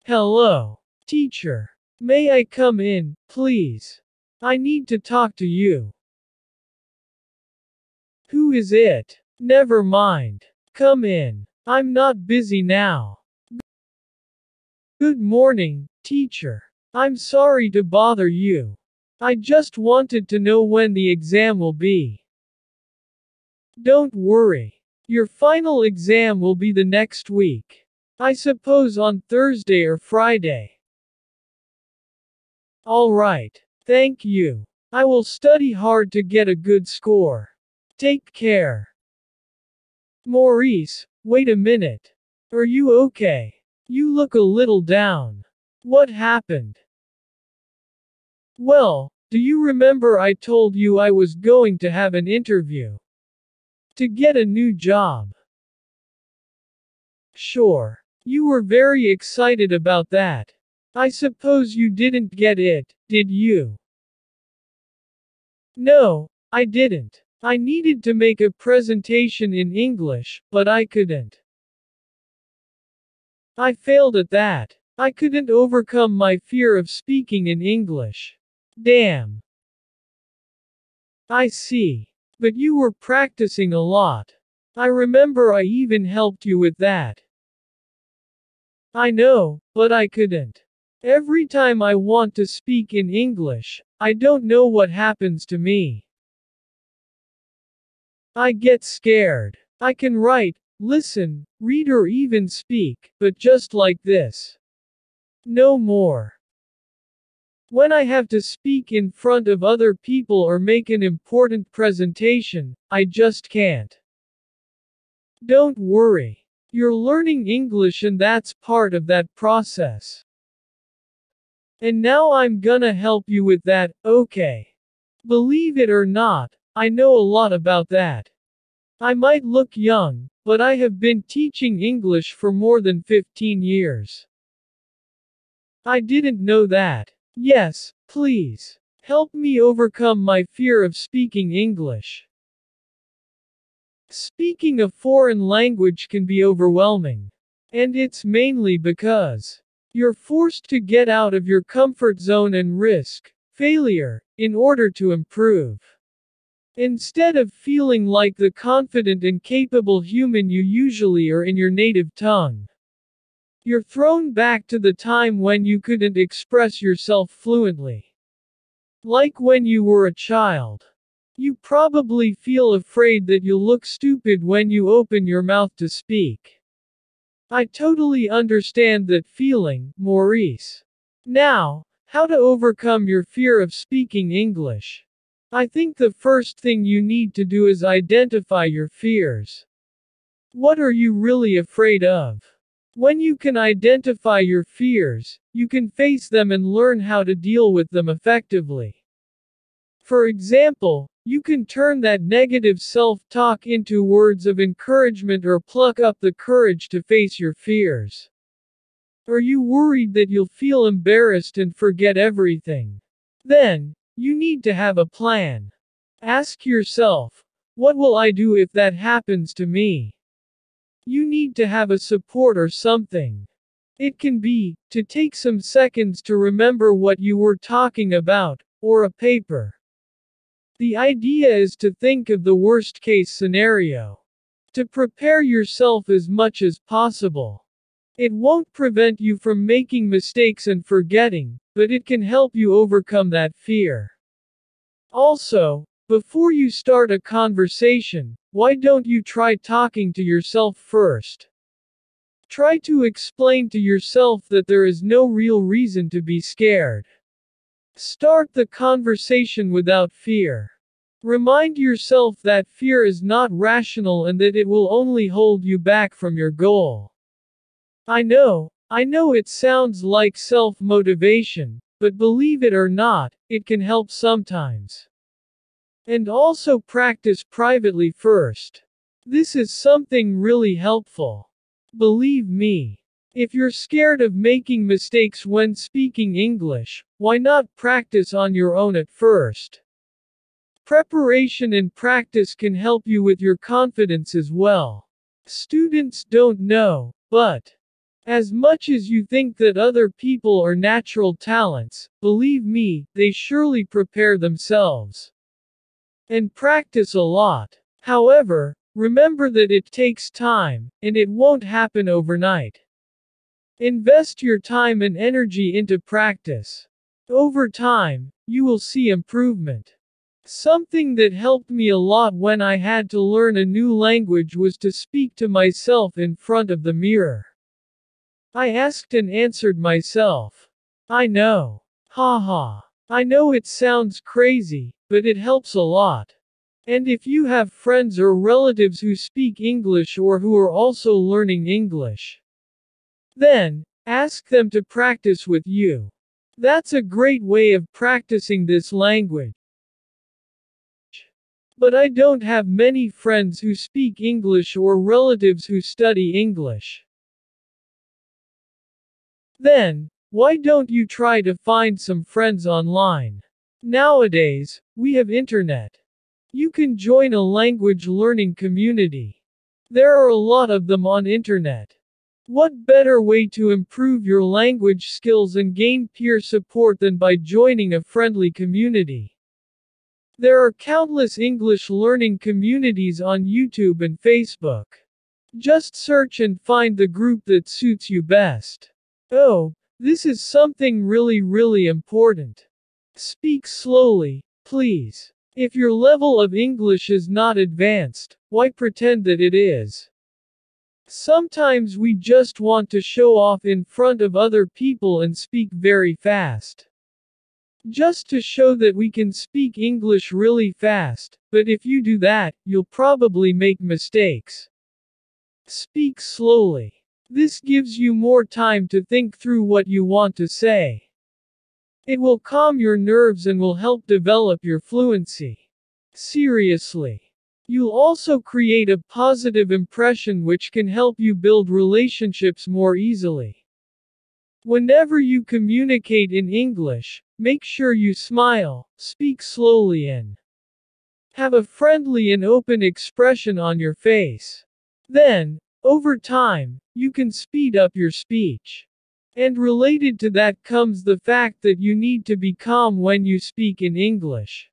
Hello, teacher. May I come in, please? I need to talk to you. Who is it? Never mind. Come in. I'm not busy now. Good morning, teacher. I'm sorry to bother you. I just wanted to know when the exam will be. Don't worry. Your final exam will be the next week. I suppose on Thursday or Friday. Alright. Thank you. I will study hard to get a good score. Take care. Maurice, wait a minute. Are you okay? You look a little down. What happened? Well, do you remember I told you I was going to have an interview? To get a new job. Sure. You were very excited about that. I suppose you didn't get it, did you? No, I didn't. I needed to make a presentation in English, but I couldn't. I failed at that. I couldn't overcome my fear of speaking in English. Damn. I see. But you were practicing a lot. I remember I even helped you with that. I know, but I couldn't. Every time I want to speak in English, I don't know what happens to me. I get scared. I can write, listen, read or even speak, but just like this. No more. When I have to speak in front of other people or make an important presentation, I just can't. Don't worry. You're learning English and that's part of that process. And now I'm gonna help you with that, okay? Believe it or not, I know a lot about that. I might look young, but I have been teaching English for more than 15 years. I didn't know that. Yes, please. Help me overcome my fear of speaking English. Speaking a foreign language can be overwhelming. And it's mainly because you're forced to get out of your comfort zone and risk failure in order to improve. Instead of feeling like the confident and capable human you usually are in your native tongue, you're thrown back to the time when you couldn't express yourself fluently. Like when you were a child. You probably feel afraid that you'll look stupid when you open your mouth to speak. I totally understand that feeling, Maurice. Now, how to overcome your fear of speaking English? I think the first thing you need to do is identify your fears. What are you really afraid of? When you can identify your fears, you can face them and learn how to deal with them effectively. For example, you can turn that negative self-talk into words of encouragement or pluck up the courage to face your fears. Are you worried that you'll feel embarrassed and forget everything? Then, you need to have a plan. Ask yourself, what will I do if that happens to me? You need to have a support or something. It can be, to take some seconds to remember what you were talking about, or a paper. The idea is to think of the worst case scenario. To prepare yourself as much as possible. It won't prevent you from making mistakes and forgetting, but it can help you overcome that fear. Also, before you start a conversation, why don't you try talking to yourself first? Try to explain to yourself that there is no real reason to be scared. Start the conversation without fear. Remind yourself that fear is not rational and that it will only hold you back from your goal. I know it sounds like self-motivation, but believe it or not, it can help sometimes. And also practice privately first. This is something really helpful. Believe me. If you're scared of making mistakes when speaking English, why not practice on your own at first? Preparation and practice can help you with your confidence as well. Students don't know, but As much as you think that other people are natural talents, believe me, they surely prepare themselves and practice a lot. However, remember that it takes time, and it won't happen overnight. Invest your time and energy into practice. Over time, you will see improvement. Something that helped me a lot when I had to learn a new language was to speak to myself in front of the mirror. I asked and answered myself. I know. Haha. I know it sounds crazy, but it helps a lot. And if you have friends or relatives who speak English or who are also learning English, then ask them to practice with you. That's a great way of practicing this language. But I don't have many friends who speak English or relatives who study English. Then, why don't you try to find some friends online? Nowadays, we have internet. You can join a language learning community. There are a lot of them on internet. What better way to improve your language skills and gain peer support than by joining a friendly community? There are countless English learning communities on YouTube and Facebook. Just search and find the group that suits you best. Oh, this is something really important. Speak slowly, please. If your level of English is not advanced, why pretend that it is? Sometimes we just want to show off in front of other people and speak very fast. Just to show that we can speak English really fast, but if you do that, you'll probably make mistakes. Speak slowly. This gives you more time to think through what you want to say. It will calm your nerves and will help develop your fluency. Seriously. You'll also create a positive impression which can help you build relationships more easily. Whenever you communicate in English, make sure you smile, speak slowly and have a friendly and open expression on your face. Then, over time, you can speed up your speech. And related to that comes the fact that you need to be calm when you speak in English.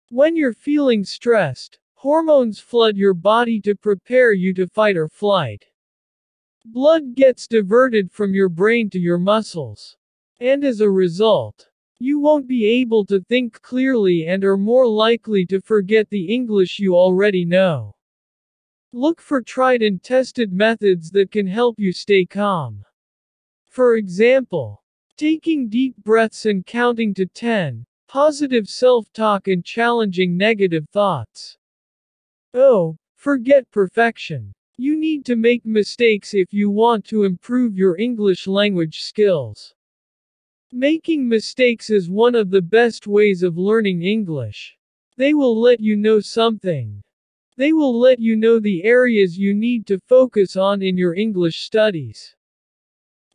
When you're feeling stressed, hormones flood your body to prepare you to fight or flight. Blood gets diverted from your brain to your muscles. And as a result, you won't be able to think clearly and are more likely to forget the English you already know. Look for tried and tested methods that can help you stay calm. For example, taking deep breaths and counting to 10, positive self-talk and challenging negative thoughts. Oh, forget perfection. You need to make mistakes if you want to improve your English language skills. Making mistakes is one of the best ways of learning English. They will let you know something. They will let you know the areas you need to focus on in your English studies.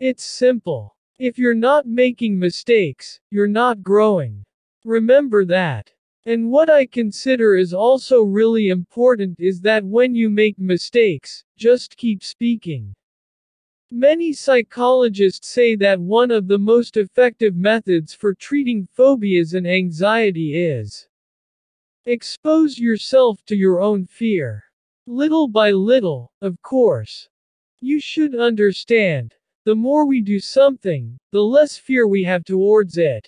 It's simple. If you're not making mistakes, you're not growing. Remember that. And what I consider is also really important is that when you make mistakes, just keep speaking. Many psychologists say that one of the most effective methods for treating phobias and anxiety is expose yourself to your own fear. Little by little, of course. You should understand, the more we do something, the less fear we have towards it.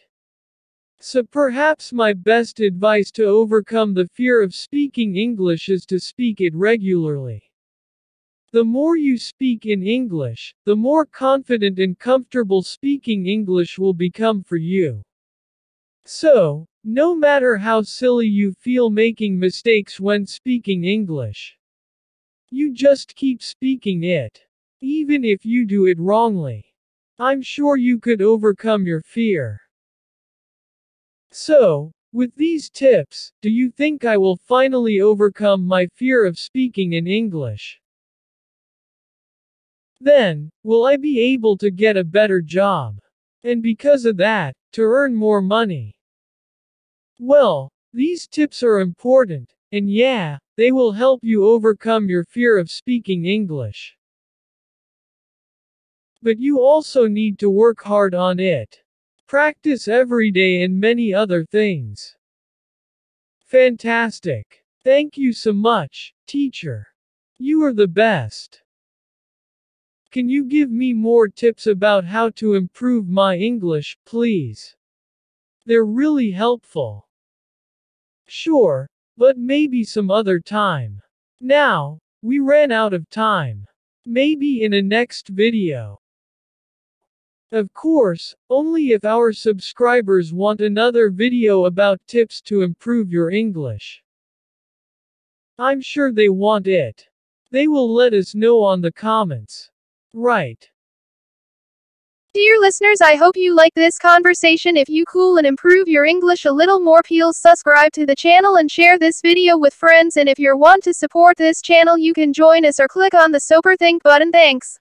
So perhaps my best advice to overcome the fear of speaking English is to speak it regularly. The more you speak in English, the more confident and comfortable speaking English will become for you. So, no matter how silly you feel making mistakes when speaking English, you just keep speaking it. Even if you do it wrongly. I'm sure you could overcome your fear. So, with these tips, do you think I will finally overcome my fear of speaking in English? Then, will I be able to get a better job? And because of that, to earn more money? Well, these tips are important, and yeah, they will help you overcome your fear of speaking English. But you also need to work hard on it. Practice every day and many other things. Fantastic. Thank you so much, teacher. You are the best. Can you give me more tips about how to improve my English, please? They're really helpful. Sure, but maybe some other time. Now, we ran out of time. Maybe in a next video. Of course, only if our subscribers want another video about tips to improve your English. I'm sure they want it. They will let us know on the comments. Right. Dear listeners, I hope you like this conversation. If you cool and improve your English a little more, please subscribe to the channel and share this video with friends. And if you want to support this channel, you can join us or click on the Super Think button. Thanks.